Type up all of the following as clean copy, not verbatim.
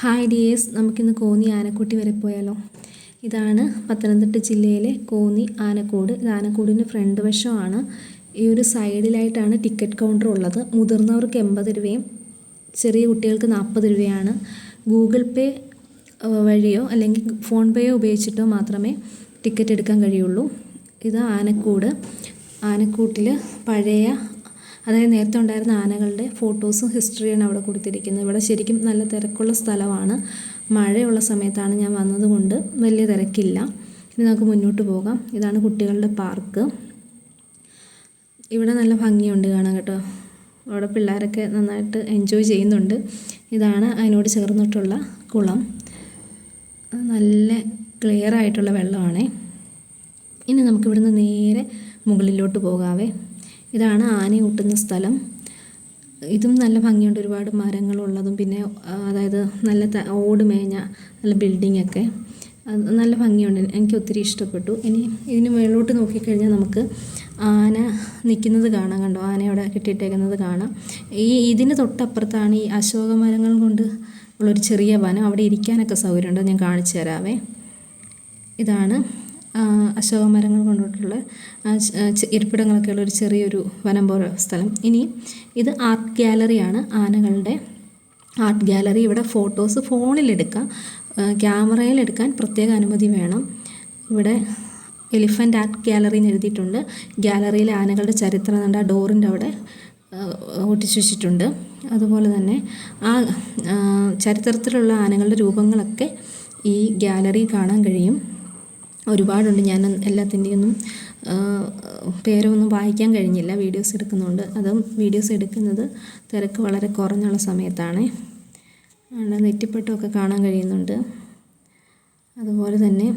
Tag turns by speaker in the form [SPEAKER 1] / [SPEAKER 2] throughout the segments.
[SPEAKER 1] Hi dears, നമുക്കിന്ന് കോന്നി ആനക്കൂട്ടി വരെ പോയാലോ. ഇതാണ് പത്തനംതിട്ട ജില്ലയിലെ കോന്നി ആനക്കൂട്. ഇത് ആനക്കൂടിൻ്റെ ഫ്രണ്ട് വശമാണ്. ഈ ഒരു സൈഡിലായിട്ടാണ് ടിക്കറ്റ് കൗണ്ടർ ഉള്ളത്. മുതിർന്നവർക്ക് 80 രൂപയും ചെറിയ കുട്ടികൾക്ക് 40 രൂപയാണ്. ഗൂഗിൾ പേ വഴിയോ അല്ലെങ്കിൽ ഫോൺ പേയോ ഉപയോഗിച്ചിട്ടോ മാത്രമേ ടിക്കറ്റ് എടുക്കാൻ കഴിയുള്ളൂ. ഇത് ആനക്കൂട്. ആനക്കൂട്ടിൽ പഴയ, അതായത് നേരത്തെ ഉണ്ടായിരുന്ന ആനകളുടെ ഫോട്ടോസും ഹിസ്റ്ററിയാണ് അവിടെ കൊടുത്തിരിക്കുന്നത്. ഇവിടെ ശരിക്കും നല്ല തിരക്കുള്ള സ്ഥലമാണ്. മഴയുള്ള സമയത്താണ് ഞാൻ വന്നതുകൊണ്ട് വലിയ തിരക്കില്ല. ഇനി നമുക്ക് മുന്നോട്ട് പോകാം. ഇതാണ് കുട്ടികളുടെ പാർക്ക്. ഇവിടെ നല്ല ഭംഗിയുണ്ട് കാണാൻ കേട്ടോ. അവിടെ പിള്ളേരൊക്കെ നന്നായിട്ട് എൻജോയ് ചെയ്യുന്നുണ്ട്. ഇതാണ് അതിനോട് ചേർന്നിട്ടുള്ള കുളം. നല്ല ക്ലിയർ ആയിട്ടുള്ള വെള്ളമാണേ. ഇനി നമുക്കിവിടുന്ന് നേരെ മുകളിലോട്ട് പോകാവേ. ഇതാണ് ആന ഊട്ടുന്ന സ്ഥലം. ഇതും നല്ല ഭംഗിയുണ്ട്. ഒരുപാട് മരങ്ങളുള്ളതും പിന്നെ അതായത് നല്ല ഓട് മേഞ്ഞ നല്ല ബിൽഡിങ്ങൊക്കെ നല്ല ഭംഗിയുണ്ട്. എനിക്ക് ഒത്തിരി ഇഷ്ടപ്പെട്ടു. ഇനി ഇതിന് മുകളിലോട്ട് നോക്കിക്കഴിഞ്ഞാൽ നമുക്ക് ആന നിൽക്കുന്നത് കാണാം. കണ്ടോ, ആന അവിടെ കെട്ടിയിട്ടേക്കുന്നത് കാണാം. ഇതിന് തൊട്ടപ്പുറത്താണ് ഈ അശോക മരങ്ങൾ കൊണ്ട് ഉള്ളൊരു ചെറിയ വനം. അവിടെ ഇരിക്കാനൊക്കെ സൗകര്യമുണ്ട്. ഞാൻ കാണിച്ചു തരാവേ. ഇതാണ് അശോക മരങ്ങൾ കൊണ്ടിട്ടുള്ള ഇരിപ്പിടങ്ങളൊക്കെയുള്ള ഒരു ചെറിയൊരു വനം പോലെ സ്ഥലം. ഇനി ഇത് ആർട്ട് ഗാലറിയാണ്, ആനകളുടെ ആർട്ട് ഗാലറി. ഇവിടെ ഫോട്ടോസ് ഫോണിലെടുക്കാം, ക്യാമറയിലെടുക്കാൻ പ്രത്യേക അനുമതി വേണം. ഇവിടെ എലിഫൻ്റ് ആർട്ട് ഗാലറി എന്ന് എഴുതിയിട്ടുണ്ട്. ഗാലറിയിലെ ആനകളുടെ ചരിത്രം കണ്ട ഡോറിൻ്റെ അവിടെ ഒട്ടിച്ചു വെച്ചിട്ടുണ്ട്. അതുപോലെ തന്നെ ആ ചരിത്രത്തിലുള്ള ആനകളുടെ രൂപങ്ങളൊക്കെ ഈ ഗാലറി കാണാൻ കഴിയും. ഒരുപാടുണ്ട്. ഞാൻ എല്ലാത്തിൻ്റെയൊന്നും പേരൊന്നും വായിക്കാൻ കഴിഞ്ഞില്ല, വീഡിയോസ് എടുക്കുന്നുണ്ട്. അതും വീഡിയോസ് എടുക്കുന്നത് തിരക്ക് വളരെ കുറഞ്ഞുള്ള സമയത്താണ്. നെറ്റിപ്പട്ടമൊക്കെ കാണാൻ കഴിയുന്നുണ്ട്. അതുപോലെ തന്നെ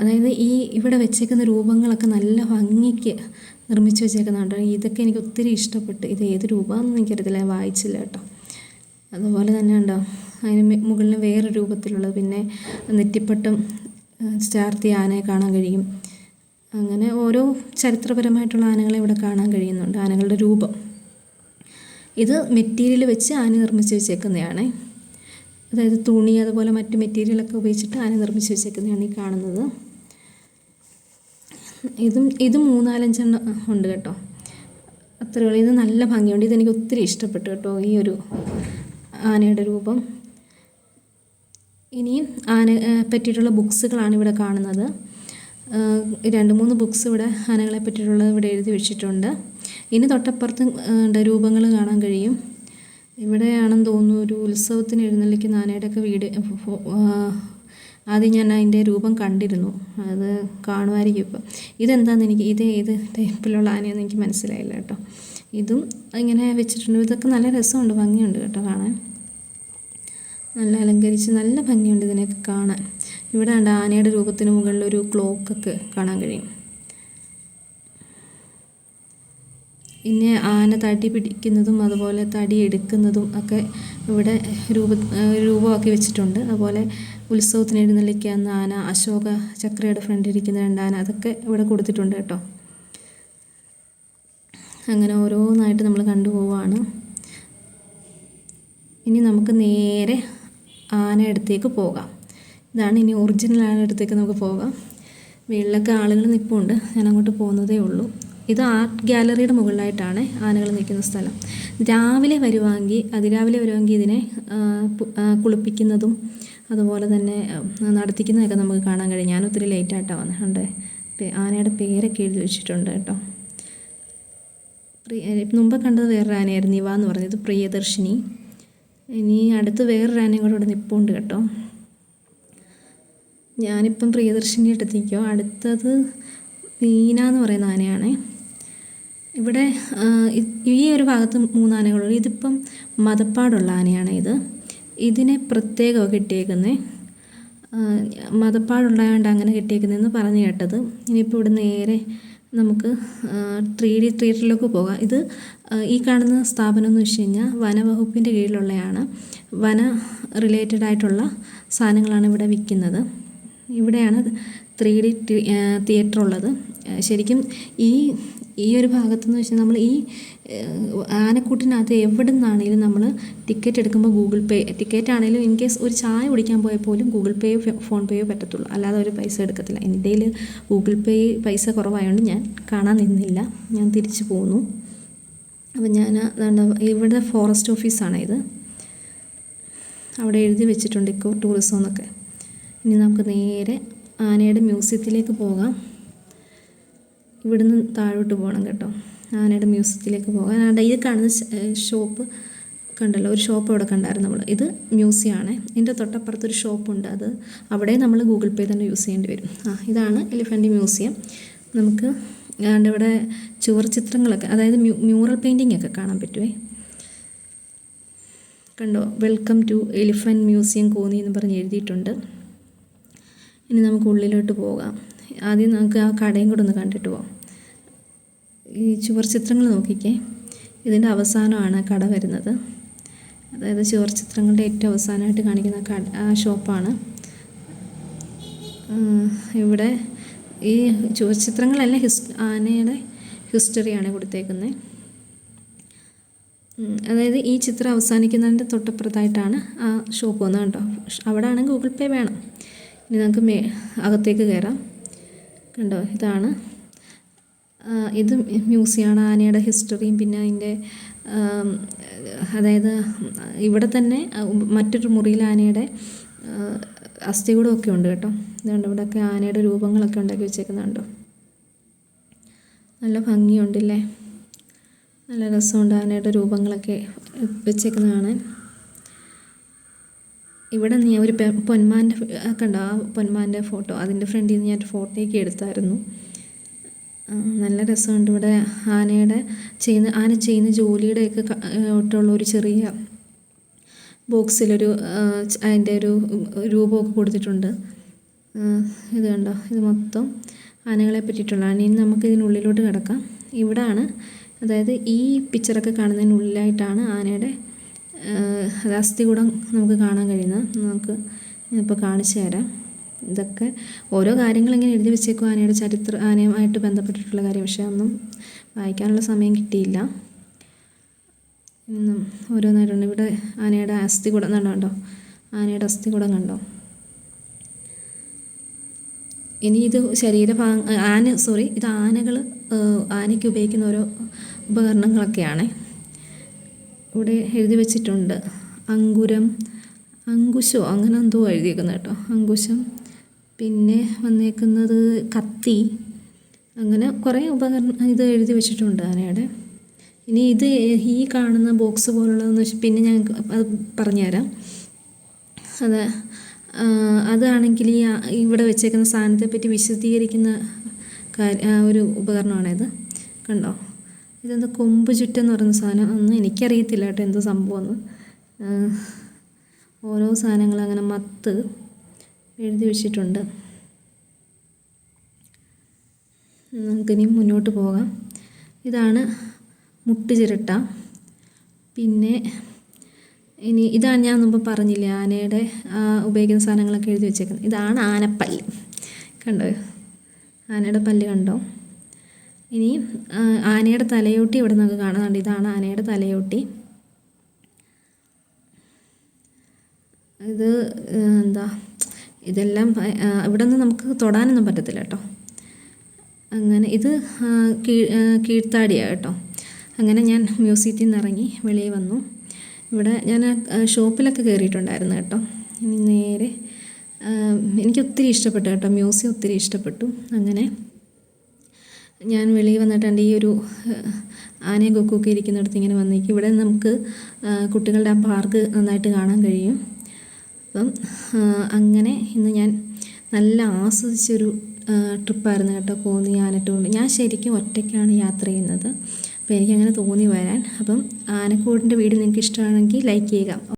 [SPEAKER 1] അതായത് ഇവിടെ വെച്ചേക്കുന്ന രൂപങ്ങളൊക്കെ നല്ല ഭംഗിക്ക് നിർമ്മിച്ച് വെച്ചേക്കുന്നുണ്ട്. ഇതൊക്കെ എനിക്ക് ഒത്തിരി ഇഷ്ടപ്പെട്ടു. ഇത് ഏത് രൂപമാണെന്ന് എനിക്കറിയത്തില്ല, ഞാൻ വായിച്ചില്ല കേട്ടോ. അതുപോലെ തന്നെ ഉണ്ടോ, അതിന് മുകളിൽ വേറെ രൂപത്തിലുള്ളത്, പിന്നെ നെറ്റിപ്പട്ടം ചാർത്തിയ ആനയെ കാണാൻ കഴിയും. അങ്ങനെ ഓരോ ചരിത്രപരമായിട്ടുള്ള ആനകളെ ഇവിടെ കാണാൻ കഴിയുന്നുണ്ട്. ആനകളുടെ രൂപം ഇത് മെറ്റീരിയൽ വെച്ച് ആന നിർമ്മിച്ച് വെച്ചേക്കുന്നതാണ്. അതായത് തുണി അതുപോലെ മറ്റ് മെറ്റീരിയലൊക്കെ ഉപയോഗിച്ചിട്ട് ആന നിർമ്മിച്ച് വെച്ചേക്കുന്നതാണ് ഈ കാണുന്നത്. ഇത് 3-4 എണ്ണം ഉണ്ട് കേട്ടോ. അത്രയുള്ളൂ. ഇത് നല്ല ഭംഗിയുണ്ട്. ഇതെനിക്ക് ഒത്തിരി ഇഷ്ടപ്പെട്ടു കേട്ടോ, ഈ ഒരു ആനയുടെ രൂപം. ഇനിയും ആന പറ്റിയിട്ടുള്ള ബുക്സുകളാണ് ഇവിടെ കാണുന്നത്. 2-3 ബുക്സ് ഇവിടെ ആനകളെ പറ്റിയിട്ടുള്ളത് ഇവിടെ എഴുതി വെച്ചിട്ടുണ്ട്. ഇനി തൊട്ടപ്പുറത്ത് രൂപങ്ങൾ കാണാൻ കഴിയും. ഇവിടെയാണെന്ന് തോന്നുന്നു ഒരു ഉത്സവത്തിന് എഴുന്നള്ളിക്കുന്ന ആനയുടെയൊക്കെ വീട്. ആദ്യം ഞാൻ അതിൻ്റെ രൂപം കണ്ടിരുന്നു, അത് കാണുമായിരിക്കും ഇപ്പം. ഇതെന്താണെന്ന് എനിക്ക് ഏത് ടൈപ്പിലുള്ള ആനയെന്ന് എനിക്ക് മനസ്സിലായില്ല കേട്ടോ. ഇതും ഇങ്ങനെ വെച്ചിട്ടുണ്ട്. ഇതൊക്കെ നല്ല രസമുണ്ട്, ഭംഗിയുണ്ട് കേട്ടോ കാണാൻ. നല്ല അലങ്കരിച്ച് നല്ല ഭംഗിയുണ്ട് ഇതിനെയൊക്കെ കാണാൻ. ഇവിടെ ഉണ്ട് ആനയുടെ രൂപത്തിന് മുകളിലൊരു ക്ലോക്കൊക്കെ കാണാൻ കഴിയും. പിന്നെ ആന തടി പിടിക്കുന്നതും അതുപോലെ തടി എടുക്കുന്നതും ഒക്കെ ഇവിടെ രൂപമാക്കി വെച്ചിട്ടുണ്ട്. അതുപോലെ ഉത്സവത്തിന് എഴുന്നള്ളിക്കുന്ന ആന, അശോക ചക്രയുടെ ഫ്രണ്ടിലിരിക്കുന്ന 2 ആന, അതൊക്കെ ഇവിടെ കൊടുത്തിട്ടുണ്ട് കേട്ടോ. അങ്ങനെ ഓരോന്നായിട്ട് നമ്മൾ കണ്ടുപോവാണ്. ഇനി നമുക്ക് നേരെ ആന അടുത്തേക്ക് പോകാം. ഇതാണ് ഇനി ഒറിജിനൽ ആന അടുത്തേക്ക് നമുക്ക് പോകാം. വീട്ടിലൊക്കെ ആളുകൾ നിൽപ്പുണ്ട്, ഞാൻ അങ്ങോട്ട് പോകുന്നതേ ഉള്ളൂ. ഇത് ആർട്ട് ഗാലറിയുടെ മുകളിലായിട്ടാണ് ആനകൾ നിൽക്കുന്ന സ്ഥലം. അതിരാവിലെ വരുവാങ്കിൽ ഇതിനെ കുളിപ്പിക്കുന്നതും അതുപോലെ തന്നെ നടത്തിക്കുന്നതൊക്കെ നമുക്ക് കാണാൻ കഴിയും. ഞാൻ ഒത്തിരി ലേറ്റായിട്ടാണ് വന്നത്. ആനയുടെ പേരൊക്കെ എഴുതി വെച്ചിട്ടുണ്ട് കേട്ടോ. മുമ്പ് കണ്ടത് വേറൊരു ആനയായിരുന്നു, ഇവ എന്ന് പറഞ്ഞത്. ഇത് പ്രിയദർശിനി. ഇനി അടുത്ത് വേറൊരു ആനയും കൂടെ ഇവിടെ നിൽപ്പുണ്ട് കേട്ടോ. ഞാനിപ്പം പ്രിയദർശിനി എടുത്തിരിക്കും. അടുത്തത് മീന എന്ന് പറയുന്ന ആനയാണ്. ഇവിടെ ഈ ഒരു ഭാഗത്ത് 3 ആനകളുള്ളൂ. ഇതിപ്പം മതപ്പാടുള്ള ആനയാണ്. ഇതിനെ പ്രത്യേകമാണ് കിട്ടിയേക്കുന്നത്. മതപ്പാടുള്ളതുകൊണ്ട് അങ്ങനെ കിട്ടിയേക്കുന്നതെന്ന് പറഞ്ഞു കേട്ടത്. ഇനിയിപ്പോൾ ഇവിടെ നേരെ നമുക്ക് 3D തിയേറ്ററിലേക്ക് പോകാം. ഇത് ഈ കാണുന്ന സ്ഥാപനം എന്ന് വെച്ച് കഴിഞ്ഞാൽ വനവകുപ്പിൻ്റെ കീഴിലുള്ളതാണ്. വന റിലേറ്റഡ് ആയിട്ടുള്ള സാധനങ്ങളാണ് ഇവിടെ വിൽക്കുന്നത്. ഇവിടെയാണ് 3D തിയേറ്റർ ഉള്ളത്. ശരിക്കും ഈ ഒരു ഭാഗത്തെന്ന് വെച്ചാൽ നമ്മൾ ഈ ആനക്കൂട്ടിനകത്ത് എവിടെ നിന്നാണെങ്കിലും നമ്മൾ ടിക്കറ്റ് എടുക്കുമ്പോൾ ഗൂഗിൾ പേ, ടിക്കറ്റ് ആണെങ്കിലും ഇൻ കേസ് ഒരു ചായ കുടിക്കാൻ പോയാൽ പോലും ഗൂഗിൾ പേയോ ഫോൺ പേയോ പറ്റത്തുള്ളൂ, അല്ലാതെ ഒരു പൈസ എടുക്കത്തില്ല. എൻ്റെ കയ്യിൽ ഗൂഗിൾ പേ പൈസ കുറവായതുകൊണ്ട് ഞാൻ കാണാൻ നിന്നില്ല, ഞാൻ തിരിച്ചു പോന്നു. അപ്പം ഞാൻ ഇവിടെ ഫോറസ്റ്റ് ഓഫീസാണ് ഇത്, അവിടെ എഴുതി വെച്ചിട്ടുണ്ട് ഇക്കോ ടൂറിസം എന്നൊക്കെ. ഇനി നമുക്ക് നേരെ ആനയുടെ മ്യൂസിയത്തിലേക്ക് പോകാം. ഇവിടുന്ന് താഴോട്ട് പോകണം കേട്ടോ, ആനയുടെ മ്യൂസിയത്തിലേക്ക് പോകാൻ. ഇത് കാണുന്ന ഷോപ്പ് കണ്ടല്ലോ, ഒരു ഷോപ്പ് അവിടെ കണ്ടായിരുന്നു നമ്മൾ. ഇത് മ്യൂസിയമാണ്. ഇതിൻ്റെ തൊട്ടപ്പുറത്തൊരു ഷോപ്പുണ്ട്, അത് അവിടെ നമ്മൾ ഗൂഗിൾ പേ തന്നെ യൂസ് ചെയ്യേണ്ടി വരും. ഇതാണ് എലിഫൻ്റ് മ്യൂസിയം. നമുക്ക് ഇവിടെ ചുവർ ചിത്രങ്ങളൊക്കെ, അതായത് മ്യൂറൽ പെയിൻറ്റിംഗ് ഒക്കെ കാണാൻ പറ്റുമേ. കണ്ടോ, welcome to elephant museum Konni എന്ന് പറഞ്ഞ് എഴുതിയിട്ടുണ്ട്. ഇനി നമുക്ക് ഉള്ളിലോട്ട് പോകാം. ആദ്യം നമുക്ക് ആ കടയും കൂടെ ഒന്ന് കണ്ടിട്ട് പോകാം. ഈ ചുവർ ചിത്രങ്ങൾ നോക്കിക്കേ, ഇതിൻ്റെ അവസാനമാണ് കട വരുന്നത്. അതായത് ചുവർ ചിത്രങ്ങളുടെ ഏറ്റവും അവസാനമായിട്ട് കാണിക്കുന്ന ആ ഷോപ്പാണ്. ഇവിടെ ഈ ചുവർ ചിത്രങ്ങളെല്ലാം ആനയുടെ ഹിസ്റ്ററിയാണ് കൊടുത്തേക്കുന്നത്. അതായത് ഈ ചിത്രം അവസാനിക്കുന്നതിൻ്റെ തൊട്ടപ്പുറത്തായിട്ടാണ് ആ ഷോപ്പ് വന്നത് കേട്ടോ. അവിടെ ആണെങ്കിൽ ഗൂഗിൾ പേ വേണം. ഇനി നമുക്ക് അകത്തേക്ക് കയറാം. കണ്ടോ, ഇതാണ്, ഇത് മ്യൂസിയമാണ്. ആനയുടെ ഹിസ്റ്ററിയും പിന്നെ അതിൻ്റെ അതായത് ഇവിടെ തന്നെ മറ്റൊരു മുറിയിൽ ആനയുടെ അസ്ഥികൂടമൊക്കെ ഉണ്ട് കേട്ടോ. ഇതുകൊണ്ട് ഇവിടെയൊക്കെ ആനയുടെ രൂപങ്ങളൊക്കെ ഉണ്ടാക്കി വെച്ചേക്കുന്നുണ്ടോ, നല്ല ഭംഗിയുണ്ടല്ലേ, നല്ല രസമുണ്ട് ആനയുടെ രൂപങ്ങളൊക്കെ വെച്ചേക്കുന്നതാണ്. ഇവിടെ ഞാൻ ഒരു പൊന്മാൻ്റെ കണ്ടോ, ആ പൊന്മാൻ്റെ ഫോട്ടോ, അതിൻ്റെ ഫ്രണ്ടിൽ നിന്ന് ഞാൻ ഫോട്ടോയൊക്കെ എടുത്തായിരുന്നു. നല്ല രസമുണ്ട്. ഇവിടെ ആന ചെയ്യുന്ന ജോലിയുടെയൊക്കെ ഒട്ടുള്ള ഒരു ചെറിയ ബോക്സിലൊരു അതിൻ്റെ ഒരു രൂപമൊക്കെ കൊടുത്തിട്ടുണ്ട്. ഇത് കണ്ടോ, ഇത് മൊത്തം ആനകളെ പറ്റിയിട്ടുള്ളതാണ്. ഇനി നമുക്ക് ഇതിനുള്ളിലോട്ട് കിടക്കാം. ഇവിടാണ്, അതായത് ഈ പിക്ചറൊക്കെ കാണുന്നതിനുള്ളിലായിട്ടാണ് ആനയുടെ അസ്ഥികൂടം നമുക്ക് കാണാൻ കഴിയുന്നത്. നമുക്ക് ഞാനിപ്പോൾ കാണിച്ചു തരാം. ഇതൊക്കെ ഓരോ കാര്യങ്ങൾ ഇങ്ങനെ എഴുതി വെച്ചേക്കും, ആനയുടെ ആനയുമായിട്ട് ബന്ധപ്പെട്ടിട്ടുള്ള കാര്യം. പക്ഷേ ഒന്നും വായിക്കാനുള്ള സമയം കിട്ടിയില്ല. ഓരോന്നായിട്ടുണ്ട്. ഇവിടെ ആനയുടെ അസ്ഥികൂടം കണ്ടോ, ആനയുടെ അസ്ഥികൂടം കണ്ടോ. ഇനി ഇത് ഇത് ആനയ്ക്ക് ഉപയോഗിക്കുന്ന ഓരോ ഉപകരണങ്ങളൊക്കെയാണ് ഇവിടെ എഴുതി വെച്ചിട്ടുണ്ട്. അങ്കുശോ അങ്ങനെ എന്തോ എഴുതിയേക്കുന്നത് കേട്ടോ, അങ്കുശം. പിന്നെ വന്നേക്കുന്നത് കത്തി, അങ്ങനെ കുറേ ഇത് എഴുതി വെച്ചിട്ടുണ്ട് ആനയുടെ. ഇനി ഇത് ഈ കാണുന്ന ബോക്സ് പോലുള്ളതെന്ന് വെച്ചാൽ പിന്നെ ഞാൻ അത് പറഞ്ഞുതരാം. അതാണെങ്കിൽ ഇവിടെ വെച്ചേക്കുന്ന സാധനത്തെപ്പറ്റി വിശദീകരിക്കുന്ന ഒരു ഉപകരണമാണിത്. കണ്ടോ, ഇതെന്താ കൊമ്പ് ചുറ്റെന്ന് പറയുന്ന സാധനം, ഒന്നും എനിക്കറിയത്തില്ല കേട്ടോ എന്തോ സംഭവമെന്ന്. ഓരോ സാധനങ്ങൾ അങ്ങനെ മത്ത് എഴുതി വെച്ചിട്ടുണ്ട്. നമുക്കിനി മുന്നോട്ട് പോകാം. ഇതാണ് മുട്ടുചിരട്ട. പിന്നെ ഇതാണ് ഞാൻ മുമ്പ് പറഞ്ഞില്ലേ, ആനയുടെ ഉപയോഗിക്കുന്ന സാധനങ്ങളൊക്കെ എഴുതി വെച്ചേക്കുന്നത്. ഇതാണ് ആനപ്പല്ല്. കണ്ടോ, ആനയുടെ പല്ല് കണ്ടോ. ഇനി ആനയുടെ തലയോട്ടി ഇവിടെ നമുക്ക് കാണുന്നുണ്ട്. ഇതാണ് ആനയുടെ തലയോട്ടി. ഇത് ഇതെല്ലാം ഇവിടെ നിന്ന് നമുക്ക് തൊടാനൊന്നും പറ്റത്തില്ല കേട്ടോ. അങ്ങനെ ഇത് കീഴ്ത്താടിയാണ് കേട്ടോ. അങ്ങനെ ഞാൻ മ്യൂസിയത്തിൽ നിന്ന് ഇറങ്ങി വെളിയിൽ വന്നു. ഇവിടെ ഞാൻ ഷോപ്പിലൊക്കെ കയറിയിട്ടുണ്ടായിരുന്നു കേട്ടോ. ഇനി നേരെ എനിക്ക് ഒത്തിരി ഇഷ്ടപ്പെട്ടു കേട്ടോ, മ്യൂസിയം ഒത്തിരി ഇഷ്ടപ്പെട്ടു. അങ്ങനെ ഞാൻ വെളിയിൽ വന്നിട്ടുണ്ട്. ഈ ഒരു ആനയും കൊക്കൊക്കെ ഇരിക്കുന്നിടത്ത് ഇങ്ങനെ വന്നിരിക്കും. ഇവിടെ നമുക്ക് കുട്ടികളുടെ ആ പാർക്ക് നന്നായിട്ട് കാണാൻ കഴിയും. അപ്പം അങ്ങനെ ഇന്ന് ഞാൻ നല്ല ആസ്വദിച്ചൊരു ട്രിപ്പായിരുന്നു കേട്ടോ, കോന്നി ആനട്ടൂർ. ഞാൻ ശരിക്കും ഒറ്റയ്ക്കാണ് യാത്ര ചെയ്യുന്നത്, അപ്പോൾ എനിക്കങ്ങനെ തോന്നി വരാൻ. അപ്പം ആനക്കൂടിൻ്റെ വീഡിയോ നിങ്ങൾക്ക് ഇഷ്ടമാണെങ്കിൽ ലൈക്ക് ചെയ്യുക.